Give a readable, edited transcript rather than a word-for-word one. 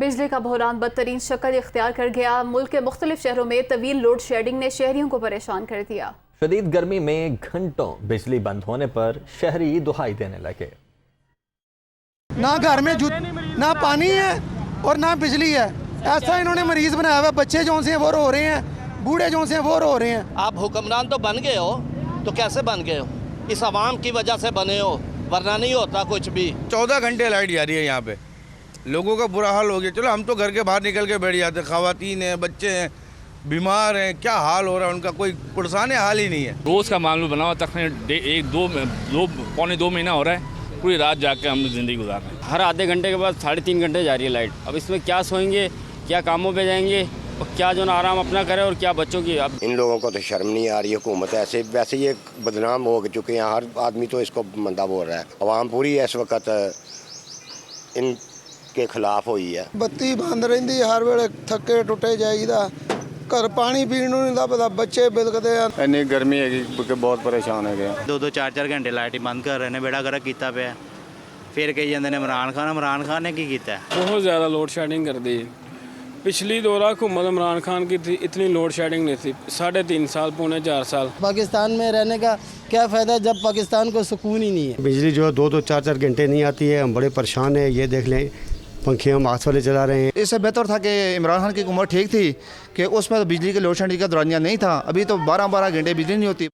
बिजली का बहरान बदतरीन शक्ल इख्तियार कर गया। मुल्क के मुख्तलिफ शहरों में तवील लोड शेडिंग ने शहरियों को परेशान कर दिया। शदीद गर्मी में घंटों बिजली बंद होने पर शहरी दुहाई देने लगे। ना घर में ना पानी है और ना बिजली है। ऐसा इन्होंने मरीज बनाया हुआ। बच्चे जो से वो रो रहे हैं, बूढ़े जो से वो रो रहे हैं। आप हुक्मरान तो बन गए हो, तो कैसे बन गए हो? इस आवाम की वजह से बने हो, वरना नहीं होता कुछ भी। 14 घंटे लाइट जा रही है यहाँ पे, लोगों का बुरा हाल हो गया। चलो हम तो घर के बाहर निकल के बैठ जाते, खवातीन हैं, बच्चे हैं, बीमार हैं, क्या हाल हो रहा है उनका, कोई पुरसाने हाल ही नहीं है। रोज़ का मामला बना हुआ, तकरीबन पौने दो महीना हो रहा है, पूरी रात जाके हम ज़िंदगी गुजार रहे हैं। हर आधे घंटे के बाद 3.5 घंटे जा रही है लाइट। अब इसमें क्या सोएंगे, क्या कामों पे जाएंगे और क्या जो ना आराम अपना करे और क्या बच्चों की। अब इन लोगों को तो शर्म नहीं आ रही है। हुकूमत ऐसे वैसे ये बदनाम हो चुके हैं, हर आदमी तो इसको मंदा बोल रहा है। अवाम पूरी इस वक्त इनके खिलाफ हुई है। बत्ती बंद रही हर वेले, थके टुटे जाइदा, घर पानी पीने नहीं लभदा, बच्चे बिलकते हैं। इन्नी गर्मी है कि बहुत परेशान है गया। 2-2 4-4 घंटे लाइट बंद कर रहे ने, बेड़ा गर्क किया पे। फिर कही जाते ने इमरान खान ने की किया। बहुत ज़्यादा लोड शेडिंग कर दी। पिछली दौरा हुकूमत इमरान खान की थी, इतनी लोड शेडिंग नहीं थी। 3.5 साल, पौने 4 साल। पाकिस्तान में रहने का क्या फ़ायदा जब पाकिस्तान को सुकून ही नहीं है। बिजली जो है 2-2 4-4 घंटे नहीं आती है। हम बड़े परेशान हैं। ये देख लें, पंखे हम हाथ वाले चला रहे हैं। इससे बेहतर था कि इमरान खान की हुकूमत ठीक थी कि उसमें तो बिजली के लोड शेडिंग का दौरानिया नहीं था। अभी तो 12-12 घंटे बिजली नहीं होती।